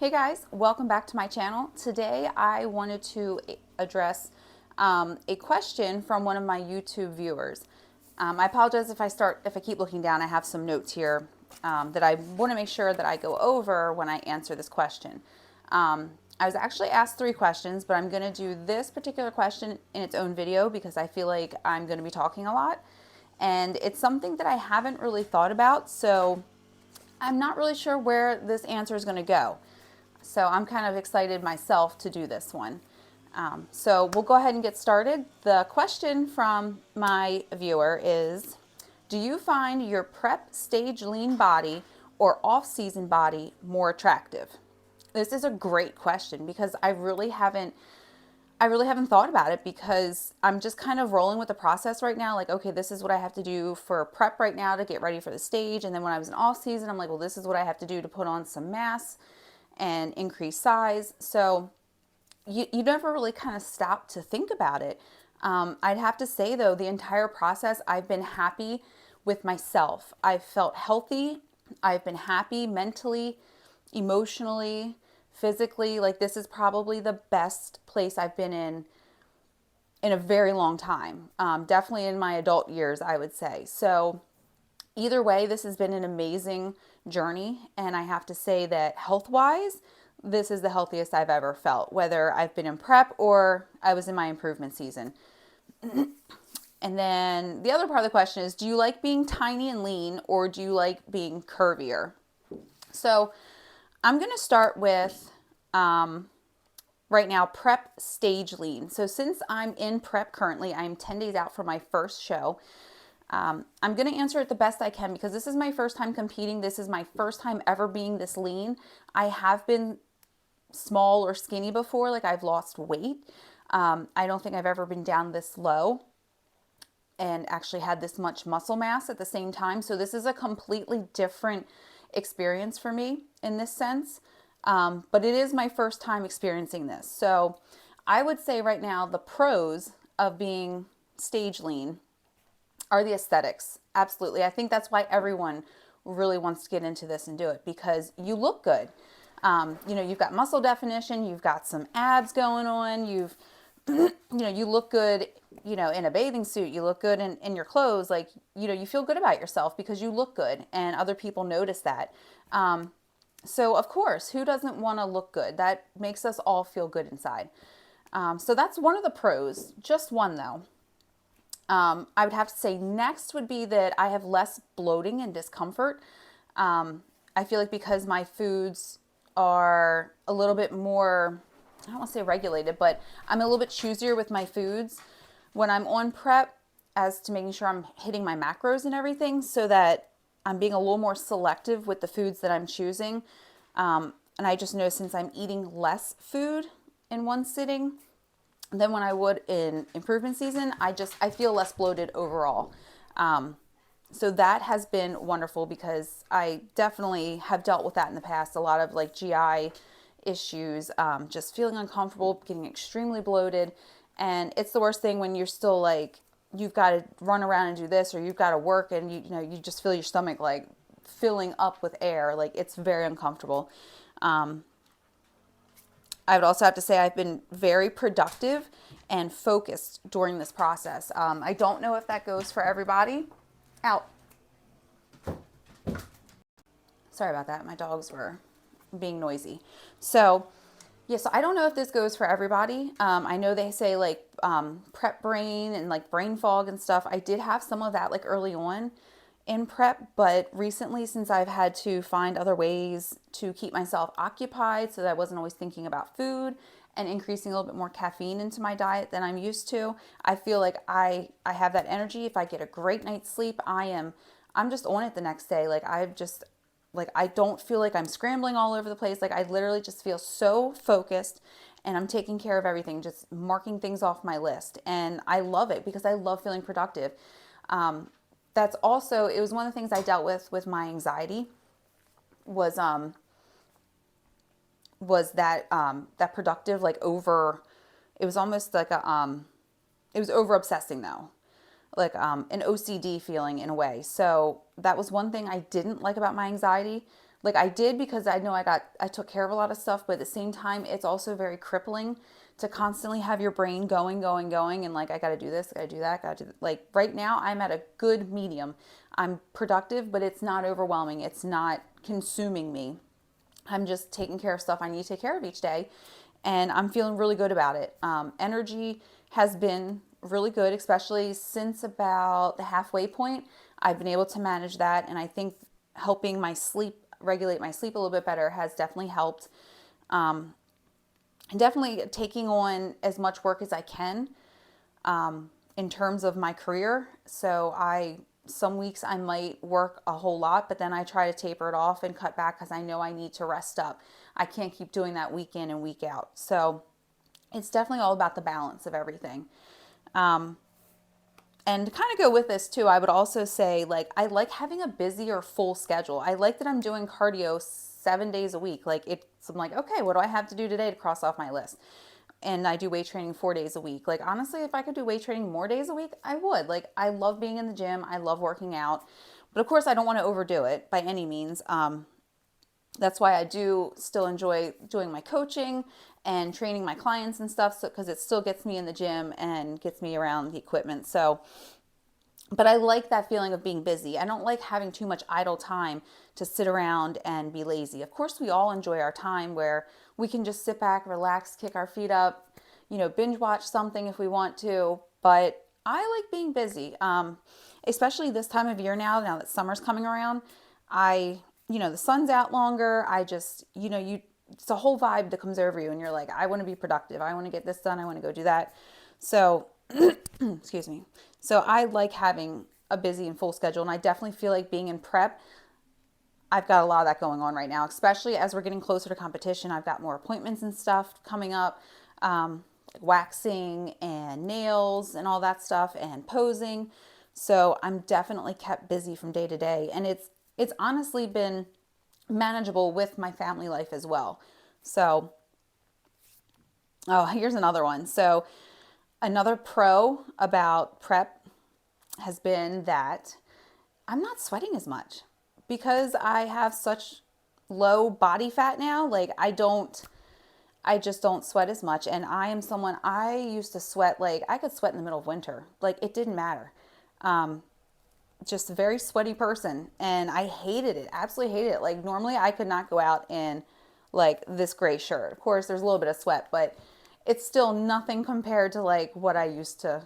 Hey guys, welcome back to my channel. Today I wanted to address a question from one of my YouTube viewers. I apologize if I keep looking down. I have some notes here that I want to make sure that I go over when I answer this question. I was actually asked 3 questions, but I'm going to do this particular question in its own video because I feel like I'm going to be talking a lot. And it's something that I haven't really thought about, so I'm not really sure where this answer is going to go. So I'm kind of excited myself to do this one. So we'll go ahead and get started. The question from my viewer is, do you find your prep stage lean body or off-season body more attractive? This is a great question because I really haven't thought about it because I'm just kind of rolling with the process right now. Like, okay, this is what I have to do for prep right now to get ready for the stage. And then when I was in off season, I'm like, well, this is what I have to do to put on some mass and increase size. So you never really kind of stop to think about it. I'd have to say though, the entire process, I've been happy with myself. I've felt healthy. I've been happy mentally, emotionally, physically. Like, this is probably the best place I've been in a very long time. Definitely in my adult years, I would say. So either way, this has been an amazing journey. And I have to say that health-wise, this is the healthiest I've ever felt, whether I've been in prep or I was in my improvement season. And then the other part of the question is, do you like being tiny and lean or do you like being curvier? So I'm going to start with right now prep stage lean. So since I'm in prep currently, I'm 10 days out from my first show. I'm going to answer it the best I can because this is my first time competing. This is my first time ever being this lean. I have been small or skinny before, like I've lost weight. I don't think I've ever been down this low and actually had this much muscle mass at the same time. So this is a completely different experience for me in this sense. But it is my first time experiencing this. So I would say right now the pros of being stage lean are the aesthetics. Absolutely. I think that's why everyone really wants to get into this and do it because you look good. You've got muscle definition, you've got some abs going on, you look good, in a bathing suit, you look good in your clothes, like, you feel good about yourself because you look good and other people notice that. So of course, who doesn't want to look good? That makes us all feel good inside. So that's one of the pros, just one though. I would have to say next would be that I have less bloating and discomfort. I feel like because my foods are a little bit more, I don't want to say regulated, but I'm a little bit choosier with my foods when I'm on prep as to making sure I'm hitting my macros and everything so that I'm being a little more selective with the foods that I'm choosing. And I just know since I'm eating less food in one sitting than when I would in improvement season, I feel less bloated overall. So that has been wonderful because I definitely have dealt with that in the past. A lot of like GI issues, just feeling uncomfortable, getting extremely bloated. And it's the worst thing when you're still like, you've got to run around and do this, or you've got to work and you just feel your stomach like filling up with air. Like, it's very uncomfortable. I would also have to say I've been very productive and focused during this process. I don't know if that goes for everybody. Out. Sorry about that. My dogs were being noisy. So, yeah, so I don't know if this goes for everybody. I know they say like prep brain and like brain fog and stuff. I did have some of that like early on in prep, but recently since I've had to find other ways to keep myself occupied so that I wasn't always thinking about food and increasing a little bit more caffeine into my diet than I'm used to, I feel like I have that energy. If I get a great night's sleep, I'm just on it the next day. I don't feel like I'm scrambling all over the place. Like, I literally just feel so focused and I'm taking care of everything, just marking things off my list. And I love it because I love feeling productive. That's also, it was one of the things I dealt with my anxiety was that productive, like it was almost like it was over obsessing though, like an OCD feeling in a way. So that was one thing I didn't like about my anxiety. Like I did because I know I took care of a lot of stuff, but at the same time, it's also very crippling to constantly have your brain going, and like I got to do this, I got to do that, got to do, like right now I'm at a good medium. I'm productive, but it's not overwhelming. It's not consuming me. I'm just taking care of stuff I need to take care of each day, and I'm feeling really good about it. Energy has been really good, especially since about the halfway point. I've been able to manage that, and I think helping my sleep, regulate my sleep a little bit better, has definitely helped. Definitely taking on as much work as I can in terms of my career. So some weeks I might work a whole lot, but then I try to taper it off and cut back because I know I need to rest up. I can't keep doing that week in and week out. So it's definitely all about the balance of everything. And to kind of go with this too, I would also say like I like having a busy or full schedule. I like that I'm doing cardio 7 days a week. Like I'm like, okay, what do I have to do today to cross off my list? And I do weight training 4 days a week. Like honestly, if I could do weight training more days a week, I would. Like I love being in the gym. I love working out. But of course, I don't want to overdo it by any means. That's why I do still enjoy doing my coaching and training my clients and stuff, so because it still gets me in the gym and gets me around the equipment. So but I like that feeling of being busy. I don't like having too much idle time to sit around and be lazy. Of course, we all enjoy our time where we can just sit back, relax, kick our feet up, binge watch something if we want to. But I like being busy, especially this time of year now that summer's coming around. The sun's out longer. I just, it's a whole vibe that comes over you and you're like, I want to be productive. I want to get this done. I want to go do that. So excuse me. So I like having a busy and full schedule, and I definitely feel like being in prep, I've got a lot of that going on right now, especially as we're getting closer to competition. I've got more appointments and stuff coming up, like waxing and nails and all that stuff and posing. So I'm definitely kept busy from day to day, and it's honestly been manageable with my family life as well. So, oh, here's another one. So another pro about prep has been that I'm not sweating as much because I have such low body fat now. Like I just don't sweat as much. And I am someone, I used to sweat, like I could sweat in the middle of winter. Like it didn't matter. Just a very sweaty person. And I hated it, absolutely hated it. Like normally I could not go out in like this gray shirt. Of course, there's a little bit of sweat, but it's still nothing compared to like what I used to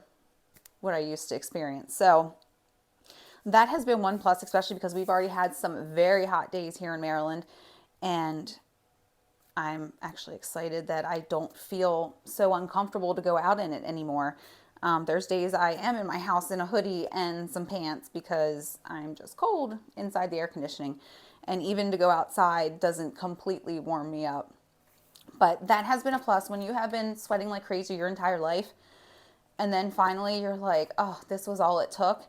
experience. So that has been one plus, especially because we've already had some very hot days here in Maryland, and I'm actually excited that I don't feel so uncomfortable to go out in it anymore. There's days I am in my house in a hoodie and some pants because I'm just cold inside the air conditioning, and even to go outside doesn't completely warm me up. But that has been a plus when you have been sweating like crazy your entire life. And then finally you're like, oh, this was all it took.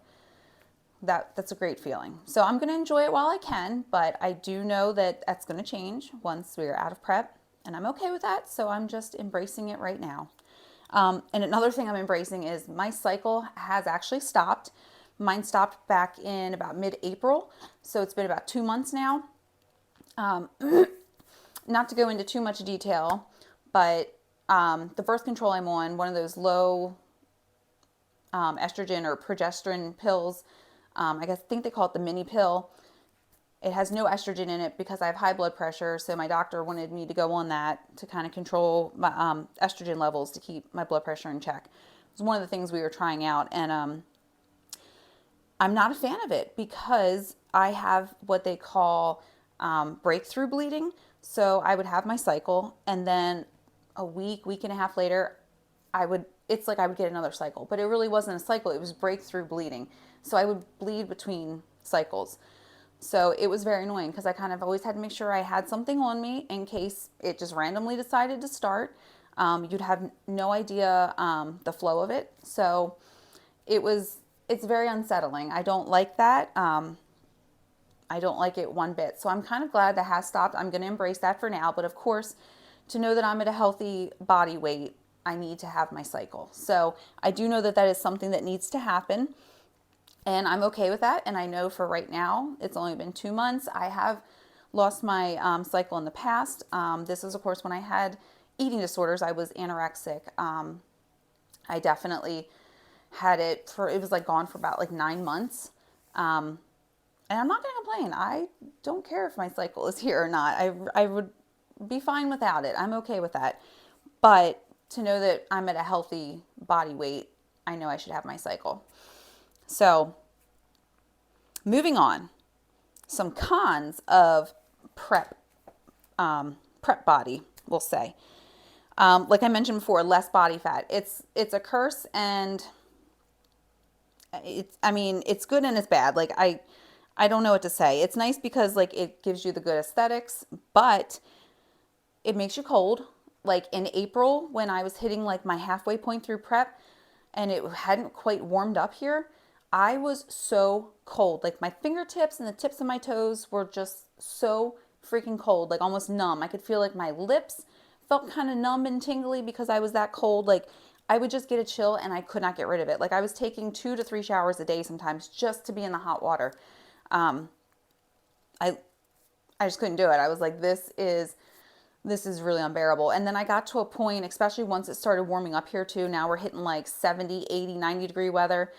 That's a great feeling. So I'm going to enjoy it while I can, but I do know that that's going to change once we're out of prep. And I'm okay with that. So I'm just embracing it right now. And another thing I'm embracing is my cycle has actually stopped. Mine stopped back in about mid-April. So it's been about 2 months now. Not to go into too much detail, but the birth control I'm on, one of those low estrogen or progesterone pills, I think they call it the mini pill. It has no estrogen in it because I have high blood pressure, so my doctor wanted me to go on that to kind of control my estrogen levels to keep my blood pressure in check. It was one of the things we were trying out, and I'm not a fan of it because I have what they call breakthrough bleeding. So I would have my cycle, and then a week and a half later, it's like I would get another cycle, but it really wasn't a cycle. It was breakthrough bleeding. So I would bleed between cycles. So it was very annoying because I kind of always had to make sure I had something on me in case it just randomly decided to start. You'd have no idea the flow of it. So it's very unsettling. I don't like that. I don't like it one bit. So I'm kind of glad that has stopped. I'm going to embrace that for now. But of course, to know that I'm at a healthy body weight, I need to have my cycle. So I do know that that is something that needs to happen. And I'm okay with that. And I know for right now, it's only been 2 months. I have lost my cycle in the past. This is, of course, when I had eating disorders. I was anorexic. I definitely had it for, it was like gone for about like 9 months. And I'm not going to complain. I don't care if my cycle is here or not. I would be fine without it. I'm okay with that. But to know that I'm at a healthy body weight, I know I should have my cycle. So, moving on. Some cons of prep, prep body, we'll say. Like I mentioned before, less body fat. It's a curse, and I mean, it's good and it's bad. Like I don't know what to say. It's nice because like it gives you the good aesthetics, but it makes you cold. Like in April when I was hitting like my halfway point through prep and it hadn't quite warmed up here, I was so cold. Like my fingertips and the tips of my toes were just so freaking cold, like almost numb. I could feel like my lips felt kind of numb and tingly because I was that cold. Like I would just get a chill and I could not get rid of it. Like I was taking 2 to 3 showers a day sometimes just to be in the hot water. Um, I I just couldn't do it. I was like, this is really unbearable. And then I got to a point, especially once it started warming up here too. Now we're hitting like 70, 80, 90-degree weather.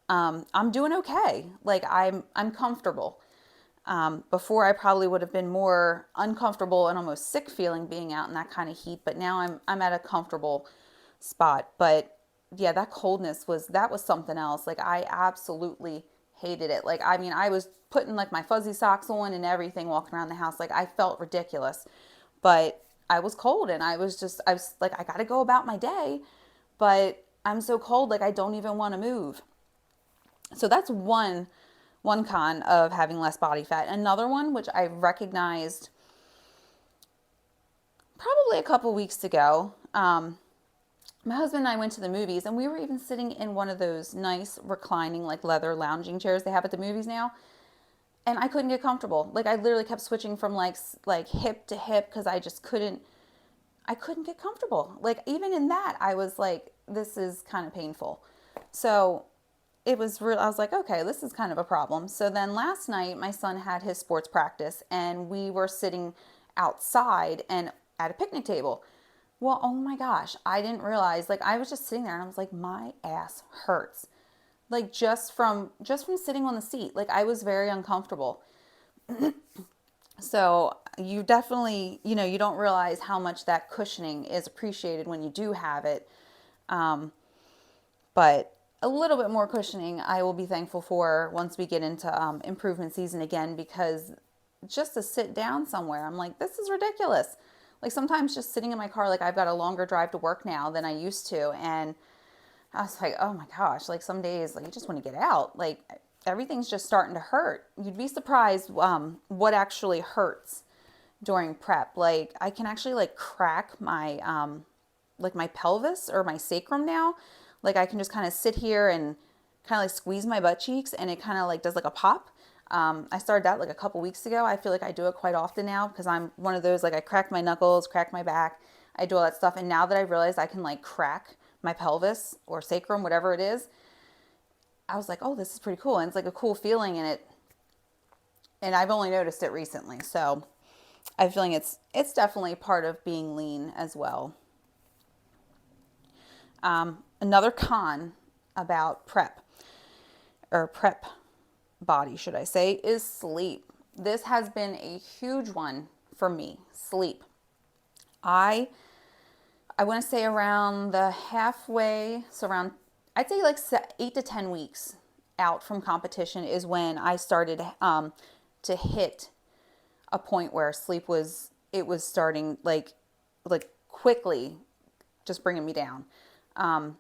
I'm doing okay. Like I'm comfortable. Before I probably would have been more uncomfortable and almost sick feeling being out in that kind of heat, but now I'm at a comfortable spot. But yeah, that was something else. Like I absolutely hated it. Like I mean, I was putting like my fuzzy socks on and everything walking around the house. Like I felt ridiculous. But I was cold and I was like I got to go about my day, but I'm so cold like I don't even want to move. So that's one con of having less body fat. Another one, which I recognized probably a couple weeks ago, my husband and I went to the movies and we were even sitting in one of those nice reclining like leather lounging chairs they have at the movies now. And I couldn't get comfortable. Like I literally kept switching from like hip to hip because I couldn't get comfortable. Like even in that, I was like, this is kind of painful. So it was real. I was like, okay, this is kind of a problem. So then last night, my son had his sports practice, and we were sitting outside and at a picnic table. Well, oh my gosh, I didn't realize. Like I was just sitting there, and I was like, my ass hurts. Like just from sitting on the seat. Like I was very uncomfortable. So you definitely, you don't realize how much that cushioning is appreciated when you do have it. Um, but a little bit more cushioning I will be thankful for once we get into improvement season again, because just to sit down somewhere, I'm like, this is ridiculous. Like sometimes just sitting in my car, like I've got a longer drive to work now than I used to. And I was like, oh my gosh, like some days, like you just want to get out. Like everything's just starting to hurt. You'd be surprised what actually hurts during prep. Like I can actually like crack my like my pelvis or my sacrum now. Like I can just kind of sit here and kind of like squeeze my butt cheeks and it kind of like does like a pop. I started that like a couple weeks ago. I feel like I do it quite often now because I'm one of those, like I crack my knuckles, crack my back. I do all that stuff. And now that I realize I can like crack my pelvis or sacrum, whatever it is, I was like, oh, this is pretty cool. And it's like a cool feeling in it. And I've only noticed it recently. So I'm feeling it's definitely part of being lean as well. Another con about prep body, should I say, is sleep. This has been a huge one for me. Sleep. I I want to say around the halfway, so around I'd say like 8 to 10 weeks out from competition is when I started to hit a point where sleep was starting like quickly just bringing me down. Um,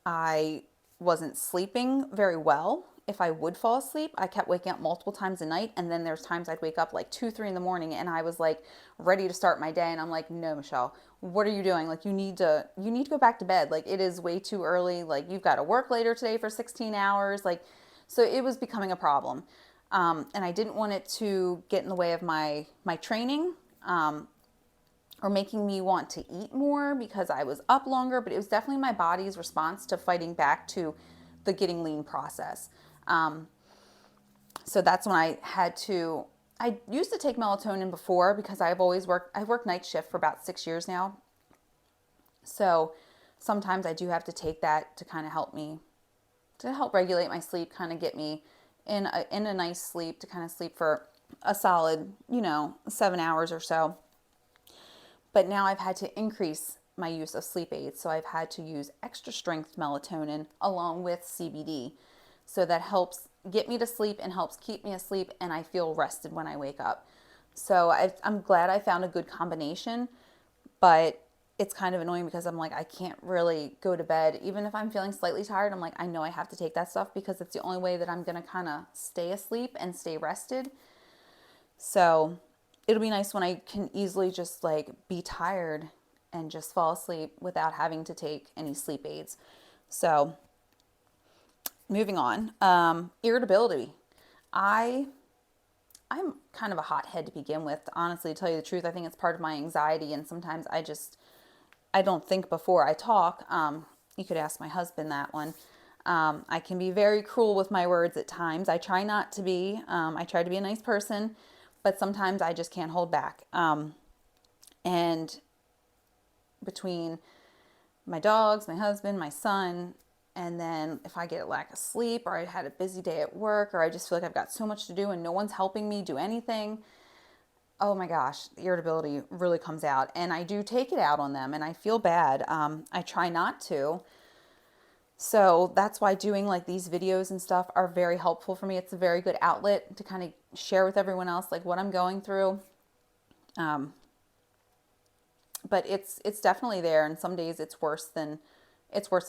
I wasn't sleeping very well. If I would fall asleep, I kept waking up multiple times a night. And then there's times I'd wake up like 2, 3 in the morning and I was like ready to start my day. And I'm like, no, Michelle, what are you doing? Like you need to go back to bed. Like it is way too early. Like you've got to work later today for 16 hours. Like, so it was becoming a problem. And I didn't want it to get in the way of my training. Or making me want to eat more because I was up longer, but it was definitely my body's response to fighting back to the getting lean process. So that's when I had to I used to take melatonin before because I've worked night shift for about 6 years now. So sometimes I do have to take that to kind of help me, to help regulate my sleep, kind of get me in a nice sleep, to kind of sleep for a solid, 7 hours or so. But now I've had to increase my use of sleep aids. So I've had to use extra strength melatonin along with CBD. So that helps get me to sleep and helps keep me asleep, and I feel rested when I wake up. So I'm glad I found a good combination, but it's kind of annoying because I'm like, I can't really go to bed. Even if I'm feeling slightly tired, I'm like, I know I have to take that stuff because it's the only way that I'm going to kind of stay asleep and stay rested. So it'll be nice when I can easily just like be tired and just fall asleep without having to take any sleep aids. So moving on, irritability. I I'm kind of a hothead to begin with. Honestly, to tell you the truth, I think it's part of my anxiety, and sometimes I don't think before I talk. You could ask my husband that one. I can be very cruel with my words at times. I try not to be. I try to be a nice person, but sometimes I just can't hold back. And between my dogs, my husband, my son, and then if I get a lack of sleep, or I had a busy day at work, or I just feel like I've got so much to do and no one's helping me do anything, oh my gosh, the irritability really comes out. And I do take it out on them, and I feel bad. I try not to. So that's why doing like these videos and stuff are very helpful for me. It's a very good outlet to kind of share with everyone else like what I'm going through. Um, but it's definitely there, and some days it's worse than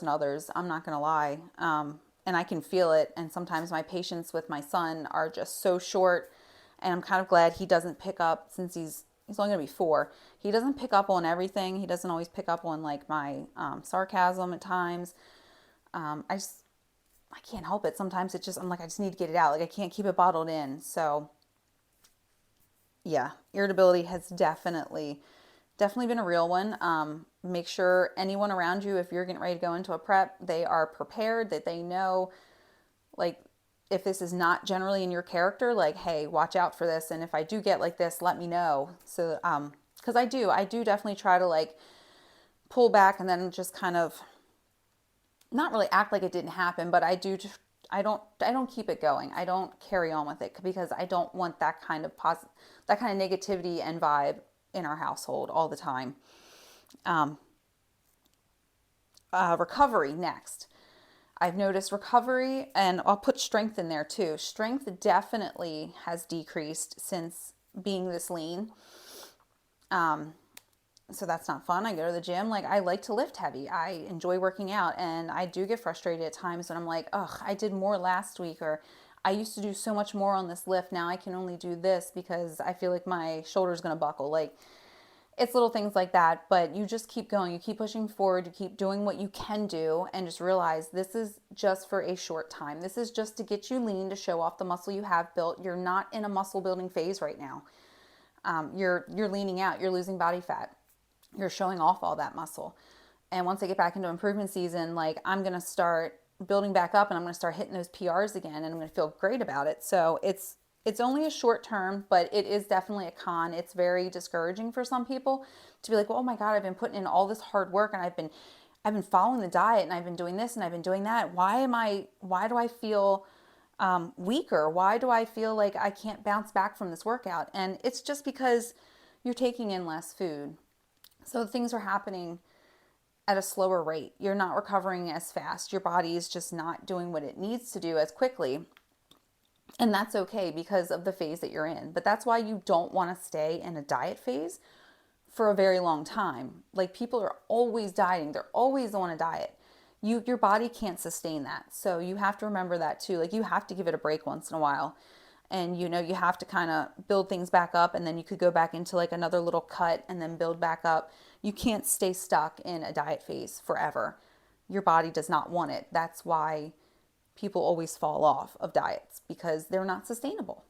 others. I'm not gonna lie, and I can feel it. And sometimes my patience with my son are just so short, and I'm kind of glad he doesn't pick up, since he's only gonna be 4. He doesn't pick up on everything. He doesn't always pick up on like my sarcasm at times. I just I can't help it. Sometimes it's just I'm like I just need to get it out. Like I can't keep it bottled in. So yeah, irritability has definitely been a real one. Make sure anyone around you, if you're getting ready to go into a prep, they are prepared, that they know, like, if this is not generally in your character, like, hey, watch out for this. And if I do get like this, let me know. So, because I do definitely try to like pull back and then just kind of not really act like it didn't happen, but I don't keep it going. I don't carry on with it because I don't want that kind of that kind of negativity and vibe in our household all the time. Um, Recovery next. I've noticed recovery, and I'll put strength in there too. Strength definitely has decreased since being this lean. So that's not fun. I go to the gym. Like, I like to lift heavy. I enjoy working out, and I do get frustrated at times when I'm like, ugh, I did more last week, or I used to do so much more on this lift. Now I can only do this because I feel like my shoulder's going to buckle. Like, it's little things like that, but you just keep going. You keep pushing forward. You keep doing what you can do, and just realize this is just for a short time. This is just to get you lean, to show off the muscle you have built. You're not in a muscle building phase right now. You're leaning out. You're losing body fat. You're showing off all that muscle. And once I get back into improvement season, like, I'm going to start building back up, and I'm going to start hitting those PRs again, and I'm going to feel great about it. So it's only a short term, but it is definitely a con. It's very discouraging for some people to be like, well, oh my God, I've been putting in all this hard work, and I've been following the diet, and I've been doing this and I've been doing that. Why do I feel weaker? Why do I feel like I can't bounce back from this workout? And it's just because you're taking in less food. So things are happening at a slower rate. You're not recovering as fast. Your body is just not doing what it needs to do as quickly. And that's okay because of the phase that you're in. But that's why you don't want to stay in a diet phase for a very long time. Like, people are always dieting. They're always on a diet. Your body can't sustain that. So you have to remember that too. Like, you have to give it a break once in a while. And you have to kind of build things back up, and then you could go back into like another little cut and then build back up. You can't stay stuck in a diet phase forever. Your body does not want it. That's why people always fall off of diets, because they're not sustainable.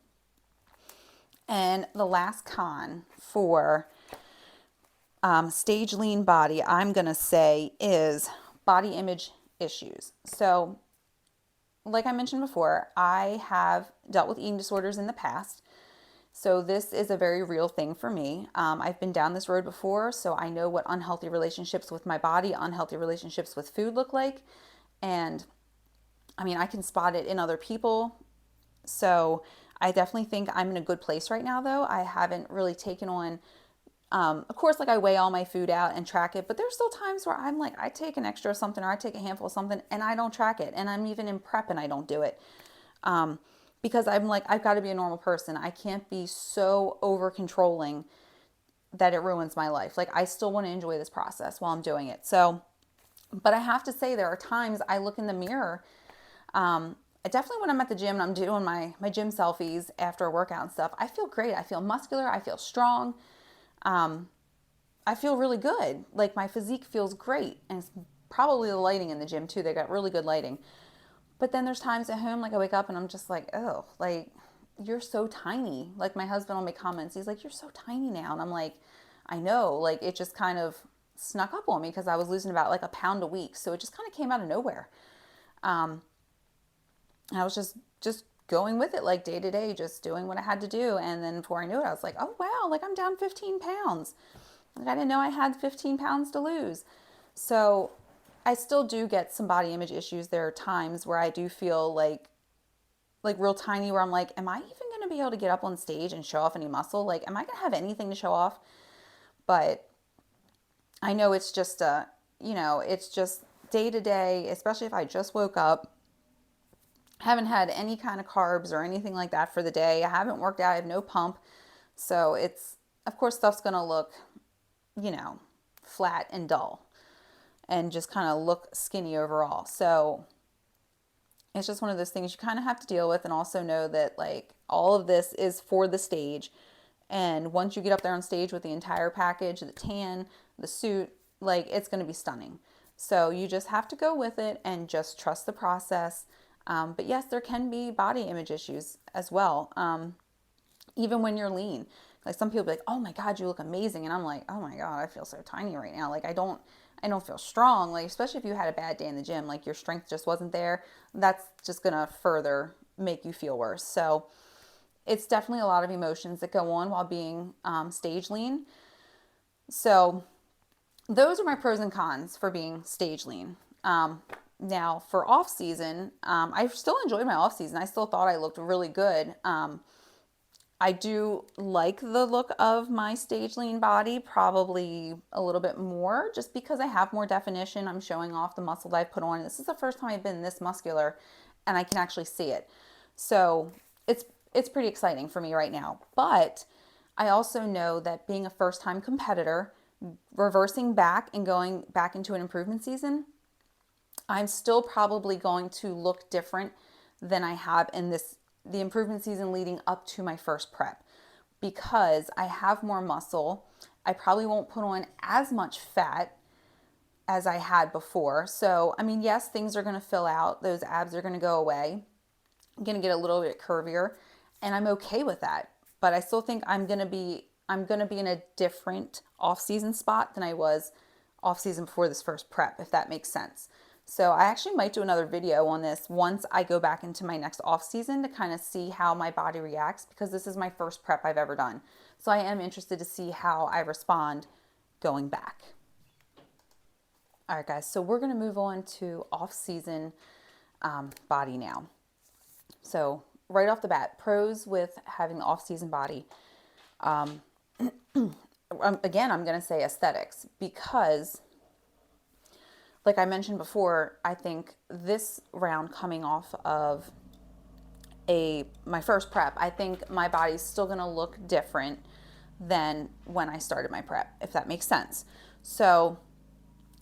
And the last con for stage lean body, I'm going to say, is body image issues. So, like I mentioned before, I have dealt with eating disorders in the past, So this is a very real thing for me. I've been down this road before, so I know what unhealthy relationships with my body, unhealthy relationships with food look like. And I mean, I can spot it in other people. So I definitely think I'm in a good place right now, though. I haven't really taken on, of course, like I weigh all my food out and track it, but there's still times where I'm like, I take an extra of something or I take a handful of something and I don't track it. And I'm even in prep and I don't do it. Because I'm like, I've got to be a normal person. I can't be so over controlling that it ruins my life. Like, I still want to enjoy this process while I'm doing it. So, but I have to say, there are times I look in the mirror. Definitely when I'm at the gym and I'm doing my gym selfies after a workout and stuff, I feel great. I feel muscular. I feel strong. I feel really good. Like, my physique feels great. And it's probably the lighting in the gym too. They got really good lighting. But then there's times at home, like I wake up and I'm just like, oh, like, you're so tiny. Like, my husband will make comments. He's like, you're so tiny now. And I'm like, I know. Like, it just kind of snuck up on me because I was losing about like a pound a week. So it just kind of came out of nowhere. I was just going with it, like day to day, just doing what I had to do. And then before I knew it, I was like, oh wow, like I'm down 15 pounds. Like, I didn't know I had 15 pounds to lose. So I still do get some body image issues. There are times where I do feel like real tiny, where I'm like, am I even going to be able to get up on stage and show off any muscle? Like, am I going to have anything to show off? But I know it's just it's just day to day, especially if I just woke up, haven't had any kind of carbs or anything like that for the day. I haven't worked out. I have no pump. So it's, of course, stuff's going to look, flat and dull and just kind of look skinny overall. So it's just one of those things you kind of have to deal with, and also know that like all of this is for the stage. And once you get up there on stage with the entire package, the tan, the suit, like, it's going to be stunning. So you just have to go with it and just trust the process. But yes, there can be body image issues as well. Even when you're lean, like some people be like, oh my God, you look amazing. And I'm like, oh my God, I feel so tiny right now. Like, I don't feel strong. Like, especially if you had a bad day in the gym, like your strength just wasn't there. That's just going to further make you feel worse. So it's definitely a lot of emotions that go on while being stage lean. So those are my pros and cons for being stage lean. Now for off season, I still enjoyed my off season. I still thought I looked really good. I do like the look of my stage lean body, probably a little bit more, just because I have more definition. I'm showing off the muscle that I put on. This is the first time I've been this muscular and I can actually see it. So it's pretty exciting for me right now. But I also know that being a first time competitor, reversing back and going back into an improvement season, I'm still probably going to look different than I have in the improvement season leading up to my first prep, because I have more muscle. I probably won't put on as much fat as I had before. So, I mean, yes, things are going to fill out. Those abs are going to go away. I'm going to get a little bit curvier, and I'm okay with that. But I still think I'm going to be in a different off-season spot than I was off-season before this first prep, if that makes sense. So I actually might do another video on this once I go back into my next off-season to kind of see how my body reacts, because this is my first prep I've ever done. So I am interested to see how I respond going back. All right, guys, so we're going to move on to off-season body now. So right off the bat, pros with having the off-season body. Again, I'm going to say aesthetics, because like I mentioned before, I think this round coming off of my first prep, I think my body's still going to look different than when I started my prep, if that makes sense. So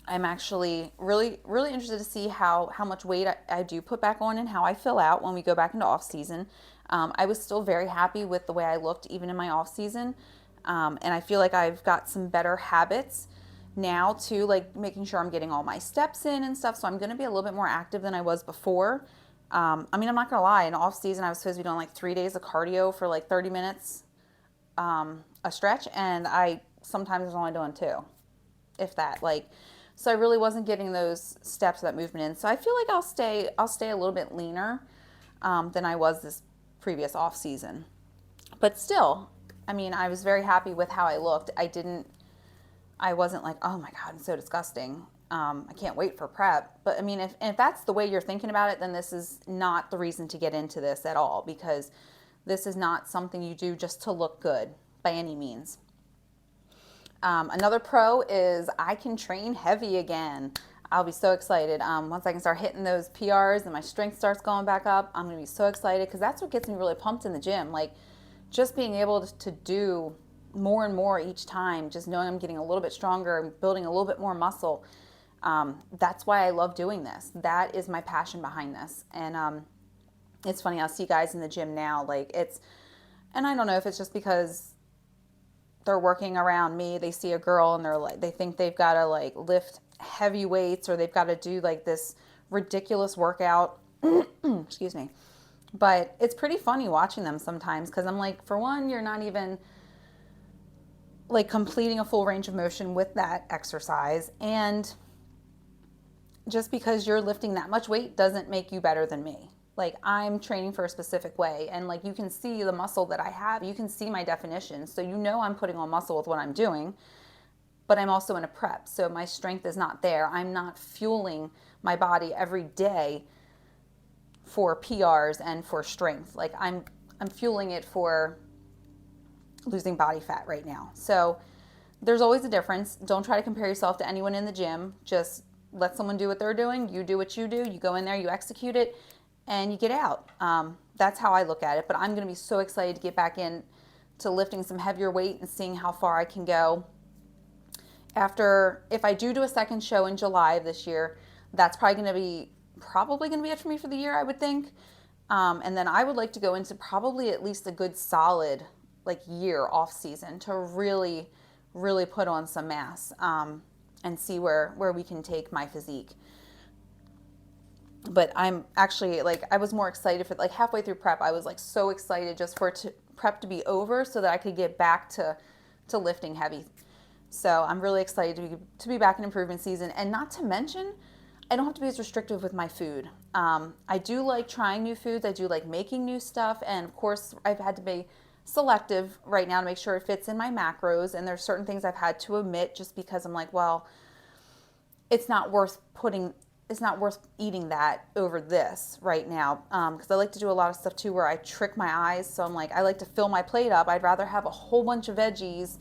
I'm actually really, really interested to see how much weight I do put back on and how I fill out when we go back into off season. I was still very happy with the way I looked even in my off season. And I feel like I've got some better habits now too, like making sure I'm getting all my steps in and stuff. So I'm going to be a little bit more active than I was before. I mean, I'm not going to lie, in off season, I was supposed to be doing like 3 days of cardio for like 30 minutes a stretch. And I sometimes was only doing 2, if that. Like, so I really wasn't getting those steps, that movement in. So I feel like I'll stay a little bit leaner than I was this previous off season. But still, I mean, I was very happy with how I looked. I wasn't like, oh my God, it's so disgusting. I can't wait for prep. But I mean, if that's the way you're thinking about it, then this is not the reason to get into this at all, because this is not something you do just to look good by any means. Another pro is I can train heavy again. I'll be so excited. Once I can start hitting those PRs and my strength starts going back up, I'm going to be so excited, because that's what gets me really pumped in the gym. Like, just being able to do more and more each time, just knowing I'm getting a little bit stronger and building a little bit more muscle. That's why I love doing this. That is my passion behind this. And it's funny, I'll see guys in the gym now, like and I don't know if it's just because they're working around me, they see a girl and they're like, they think they've got to like lift heavy weights, or they've got to do like this ridiculous workout. Excuse me. But it's pretty funny watching them sometimes, because I'm like, for one, you're not even like completing a full range of motion with that exercise. And just because you're lifting that much weight doesn't make you better than me. Like, I'm training for a specific way, and like, you can see the muscle that I have, you can see my definition, so you know I'm putting on muscle with what I'm doing. But I'm also in a prep, so my strength is not there. I'm not fueling my body every day for PRs and for strength. Like, I'm fueling it for losing body fat right now. So there's always a difference. Don't try to compare yourself to anyone in the gym. Just let someone do what they're doing. You do what you do. You go in there, you execute it, and you get out. That's how I look at it. But I'm going to be so excited to get back in to lifting some heavier weight and seeing how far I can go. If I do a second show in July of this year, that's probably going to be it for me for the year, I would think. And then I would like to go into probably at least a good solid like year off season to really, really put on some mass, and see where we can take my physique. But I'm actually like, I was more excited for like halfway through prep. I was like so excited just for prep to be over so that I could get back to lifting heavy. So I'm really excited to be back in improvement season. And not to mention, I don't have to be as restrictive with my food. I do like trying new foods. I do like making new stuff. And of course, I've had to be selective right now to make sure it fits in my macros. And there's certain things I've had to omit just because I'm like, well, it's not worth eating that over this right now. Because I like to do a lot of stuff too where I trick my eyes. So I'm like, I like to fill my plate up. I'd rather have a whole bunch of veggies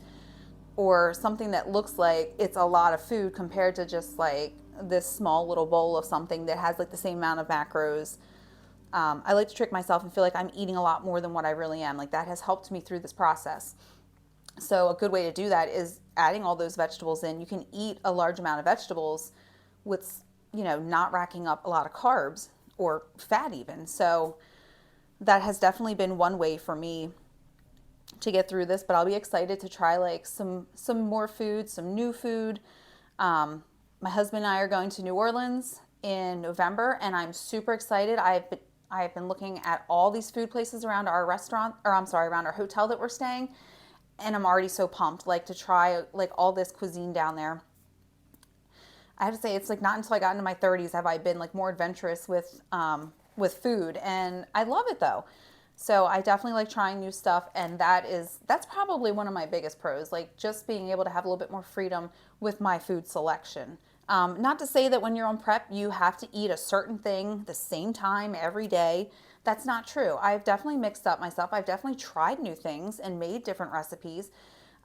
or something that looks like it's a lot of food compared to just like this small little bowl of something that has like the same amount of macros. I like to trick myself and feel like I'm eating a lot more than what I really am. Like, that has helped me through this process. So a good way to do that is adding all those vegetables in. You can eat a large amount of vegetables with, not racking up a lot of carbs or fat even. So that has definitely been one way for me to get through this, but I'll be excited to try like some more food, some new food. My husband and I are going to New Orleans in November, and I'm super excited. I've been looking at all these food places around our restaurant, or I'm sorry, around our hotel that we're staying, and I'm already so pumped like to try like all this cuisine down there. I have to say, it's like not until I got into my 30s have I been like more adventurous with food, and I love it though. So I definitely like trying new stuff, and that's probably one of my biggest pros, like just being able to have a little bit more freedom with my food selection. Not to say that when you're on prep, you have to eat a certain thing the same time every day. That's not true. I've definitely mixed up myself. I've definitely tried new things and made different recipes.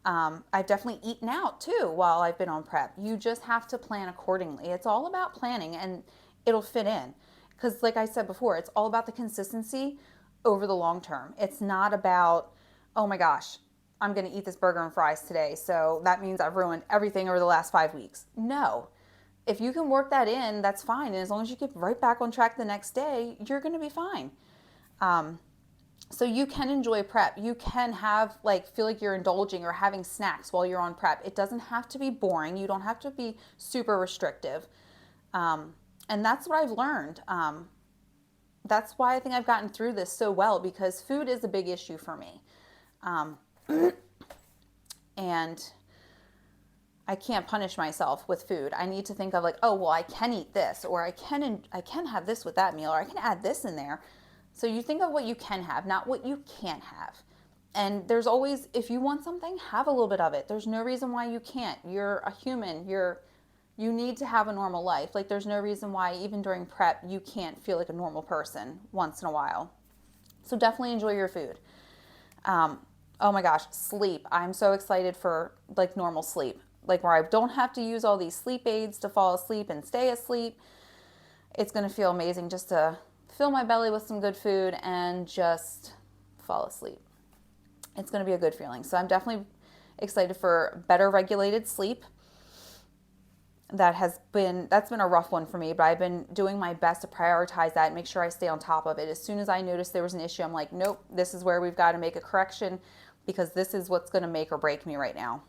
I've definitely eaten out too while I've been on prep. You just have to plan accordingly. It's all about planning, and it'll fit in. Because like I said before, it's all about the consistency over the long term. It's not about, oh my gosh, I'm going to eat this burger and fries today, so that means I've ruined everything over the last 5 weeks. No. If you can work that in, that's fine. And as long as you get right back on track the next day, you're going to be fine. So you can enjoy prep. You can feel like you're indulging or having snacks while you're on prep. It doesn't have to be boring. You don't have to be super restrictive. And that's what I've learned. That's why I think I've gotten through this so well, because food is a big issue for me. And I can't punish myself with food. I need to think of like, oh, well, I can eat this, or I can have this with that meal, or I can add this in there. So you think of what you can have, not what you can't have. And there's always, if you want something, have a little bit of it. There's no reason why you can't. You're a human. You need to have a normal life. Like there's no reason why even during prep you can't feel like a normal person once in a while. So definitely enjoy your food. Um, oh my gosh, sleep. I'm so excited for like normal sleep. Like where I don't have to use all these sleep aids to fall asleep and stay asleep. It's going to feel amazing just to fill my belly with some good food and just fall asleep. It's going to be a good feeling. So I'm definitely excited for better regulated sleep. That's been a rough one for me, but I've been doing my best to prioritize that and make sure I stay on top of it. As soon as I noticed there was an issue, I'm like, nope, this is where we've got to make a correction because this is what's going to make or break me right now.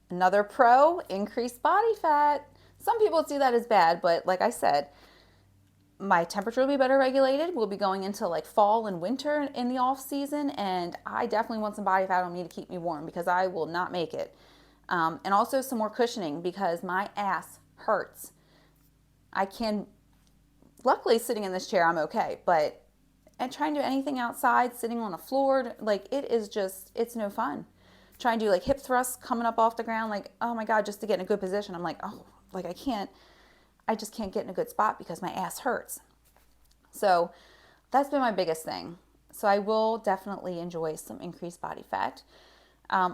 Another pro, increased body fat. Some people see that as bad, but like I said, my temperature will be better regulated. We'll be going into like fall and winter in the off season, and I definitely want some body fat on me to keep me warm because I will not make it. And also some more cushioning because my ass hurts. I can, luckily sitting in this chair, I'm okay, but and trying to do anything outside, sitting on a floor, like it is just, it's no fun. Trying to do like hip thrusts coming up off the ground, like, oh my God, just to get in a good position. I'm like, oh, like I just can't get in a good spot because my ass hurts. So that's been my biggest thing. So I will definitely enjoy some increased body fat.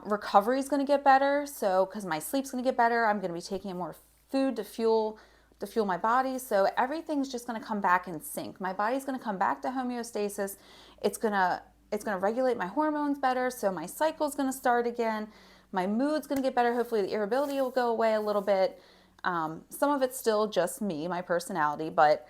Recovery is going to get better. So because my sleep's going to get better, I'm going to be taking in more food to fuel my body. So everything's just going to come back in sync. My body's going to come back to homeostasis. It's going to regulate my hormones better. So my cycle's going to start again. My mood's going to get better. Hopefully the irritability will go away a little bit. Some of it's still just me, my personality, but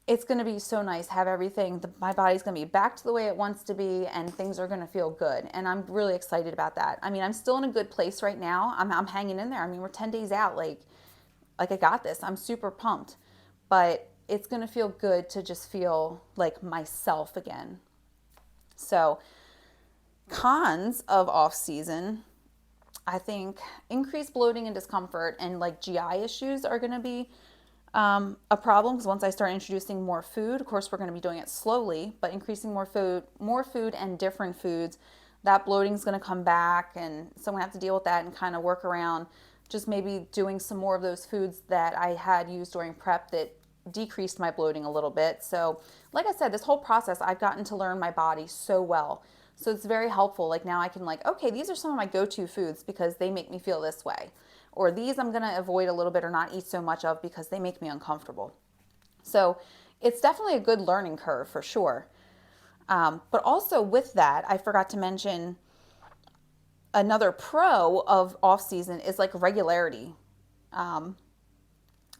it's going to be so nice to have everything. My body's going to be back to the way it wants to be, and things are going to feel good. And I'm really excited about that. I mean, I'm still in a good place right now. I'm hanging in there. I mean, we're 10 days out. Like I got this. I'm super pumped. But it's going to feel good to just feel like myself again. So, cons of off season, I think increased bloating and discomfort and like GI issues are going to be a problem because once I start introducing more food, of course we're going to be doing it slowly, but increasing more food and different foods, that bloating is going to come back, and so I'm going to have to deal with that and kind of work around just maybe doing some more of those foods that I had used during prep that decreased my bloating a little bit. So like I said, this whole process, I've gotten to learn my body so well. So it's very helpful. Like now I can like, okay, these are some of my go-to foods because they make me feel this way. Or these I'm going to avoid a little bit or not eat so much of because they make me uncomfortable. So it's definitely a good learning curve for sure. But also with that, I forgot to mention another pro of off season is like regularity,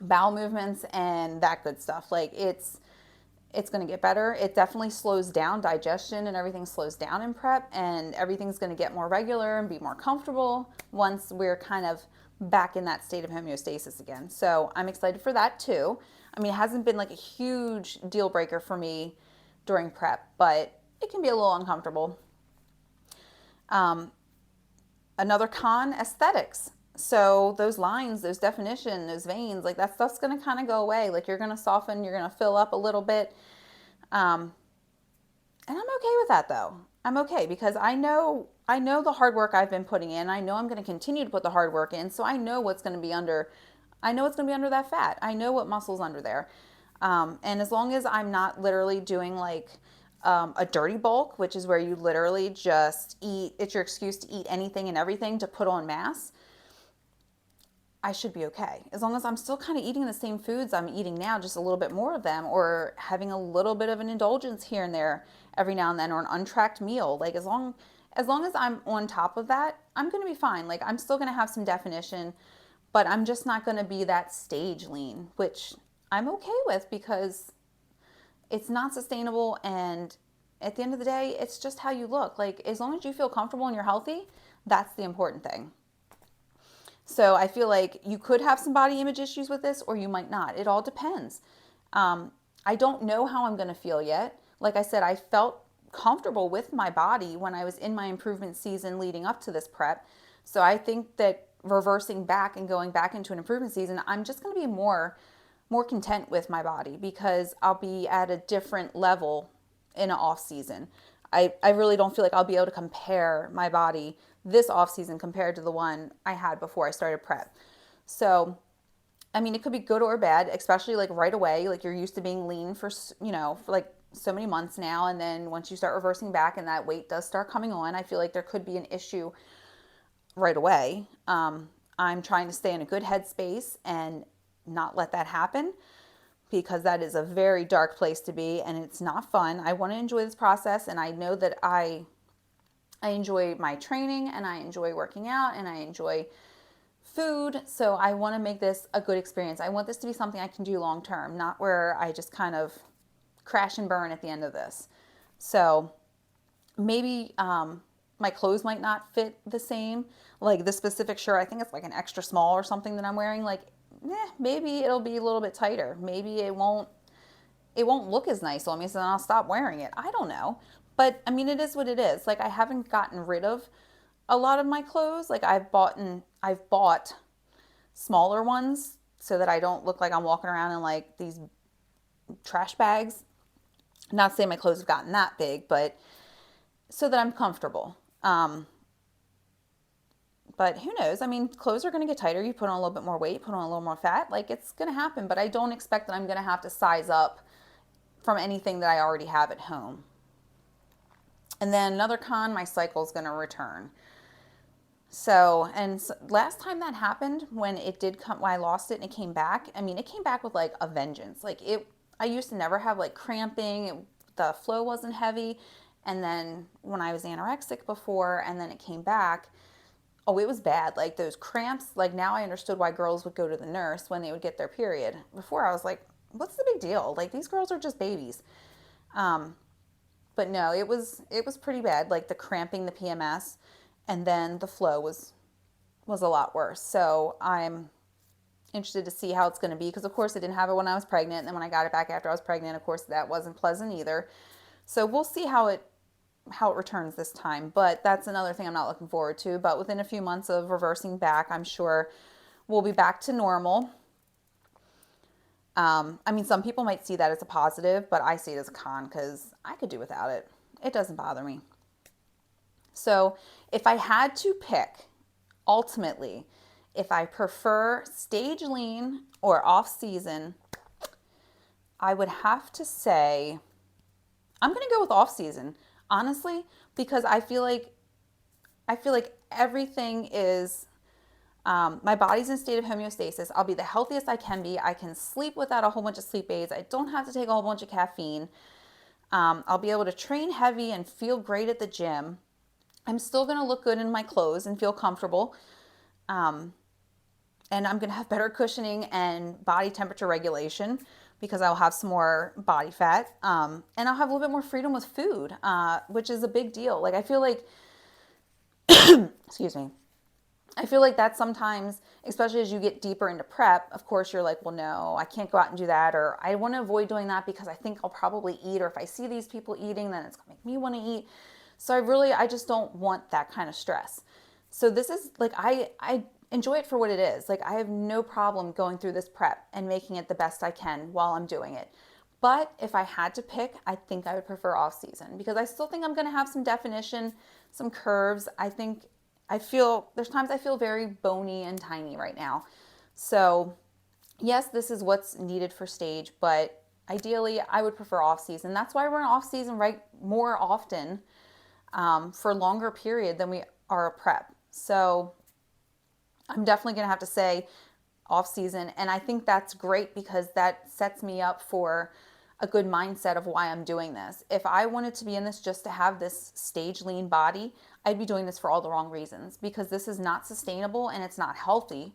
bowel movements and that good stuff. Like it's going to get better. It definitely slows down digestion and everything slows down in prep, and everything's going to get more regular and be more comfortable once we're kind of back in that state of homeostasis again. So I'm excited for that too. I mean, it hasn't been like a huge deal breaker for me during prep, but it can be a little uncomfortable. Another con, aesthetics. So those lines, those definition, those veins, like that stuff's going to kind of go away. Like you're going to soften, you're going to fill up a little bit. And I'm okay with that though. I'm okay because I know the hard work I've been putting in. I know I'm going to continue to put the hard work in. So I know what's going to be under, I know what's going to be under that fat. I know what muscle's under there. And as long as I'm not literally doing like a dirty bulk, which is where you literally just eat, it's your excuse to eat anything and everything to put on mass, I should be okay. As long as I'm still kind of eating the same foods I'm eating now, just a little bit more of them, or having a little bit of an indulgence here and there every now and then, or an untracked meal. Like as long as I'm on top of that, I'm going to be fine. Like I'm still going to have some definition, but I'm just not going to be that stage lean, which I'm okay with because it's not sustainable. And at the end of the day, it's just how you look. Like as long as you feel comfortable and you're healthy, that's the important thing. So I feel like you could have some body image issues with this, or you might not. It all depends. I don't know how I'm going to feel yet. Like I said, I felt comfortable with my body when I was in my improvement season leading up to this prep. So I think that reversing back and going back into an improvement season, I'm just going to be more content with my body because I'll be at a different level in an off season. I really don't feel like I'll be able to compare my body this off season compared to the one I had before I started prep. So, I mean, it could be good or bad, especially like right away. Like you're used to being lean for, for like so many months now. And then once you start reversing back and that weight does start coming on, I feel like there could be an issue right away. I'm trying to stay in a good headspace and not let that happen because that is a very dark place to be and it's not fun. I want to enjoy this process, and I know that I enjoy my training and I enjoy working out and I enjoy food. So I want to make this a good experience. I want this to be something I can do long term, not where I just kind of crash and burn at the end of this. So maybe my clothes might not fit the same. Like the specific shirt, I think it's like an extra small or something that I'm wearing. Like, maybe it'll be a little bit tighter. Maybe it won't look as nice on me, so then I'll stop wearing it. I don't know. But I mean, it is what it is. Like I haven't gotten rid of a lot of my clothes. Like I've bought smaller ones so that I don't look like I'm walking around in like these trash bags. Not saying my clothes have gotten that big, but so that I'm comfortable. But who knows? I mean, clothes are going to get tighter. You put on a little bit more weight, put on a little more fat. Like it's going to happen. But I don't expect that I'm going to have to size up from anything that I already have at home. And then another con, my cycle is going to return. So, and last time that happened, when it did come, when I lost it and it came back, I mean, it came back with like a vengeance. I used to never have like cramping. The flow wasn't heavy. And then when I was anorexic before, and then it came back, oh, it was bad. Like those cramps, like now I understood why girls would go to the nurse when they would get their period. Before I was like, what's the big deal? Like these girls are just babies. But no, it was pretty bad. Like the cramping, the PMS, and then the flow was a lot worse. So I'm interested to see how it's going to be because of course I didn't have it when I was pregnant, and then when I got it back after I was pregnant, of course that wasn't pleasant either. So we'll see how it returns this time. But that's another thing I'm not looking forward to. But within a few months of reversing back, I'm sure we'll be back to normal. I mean, some people might see that as a positive, but I see it as a con because I could do without it. It doesn't bother me. So if I had to pick, ultimately, if I prefer stage lean or off season, I would have to say I'm going to go with off season, honestly, because I feel like everything is my body's in a state of homeostasis. I'll be the healthiest I can be. I can sleep without a whole bunch of sleep aids. I don't have to take a whole bunch of caffeine. I'll be able to train heavy and feel great at the gym. I'm still going to look good in my clothes and feel comfortable. And I'm going to have better cushioning and body temperature regulation because I'll have some more body fat. And I'll have a little bit more freedom with food, which is a big deal. Like, I feel like, excuse me, I feel like that sometimes, especially as you get deeper into prep, of course, you're like, well, no, I can't go out and do that. Or I want to avoid doing that because I think I'll probably eat. Or if I see these people eating, then it's going to make me want to eat. So I just don't want that kind of stress. So this is like, I enjoy it for what it is. Like I have no problem going through this prep and making it the best I can while I'm doing it. But if I had to pick, I think I would prefer off season because I still think I'm going to have some definition, some curves. There's times I feel very bony and tiny right now. So yes, this is what's needed for stage, but ideally I would prefer off season. That's why we're in off season right more often for a longer period than we are a prep. So I'm definitely going to have to say off season. And I think that's great because that sets me up for a good mindset of why I'm doing this. If I wanted to be in this just to have this stage lean body, I'd be doing this for all the wrong reasons because this is not sustainable and it's not healthy.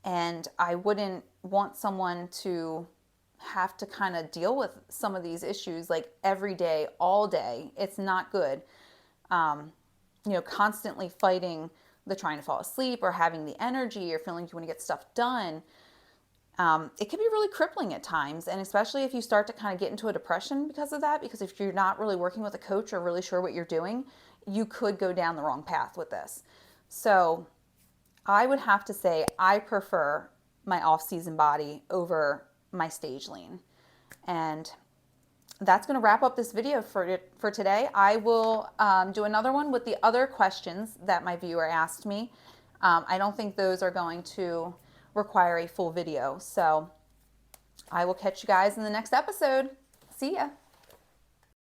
And I wouldn't want someone to have to kind of deal with some of these issues like every day, all day. It's not good. Constantly fighting the trying to fall asleep or having the energy or feeling you want to get stuff done. It can be really crippling at times. And especially if you start to kind of get into a depression because of that, because if you're not really working with a coach or really sure what you're doing, you could go down the wrong path with this. So I would have to say I prefer my off-season body over my stage lean. And that's going to wrap up this video for today. I will do another one with the other questions that my viewer asked me. I don't think those are going to require a full video. So I will catch you guys in the next episode. See ya.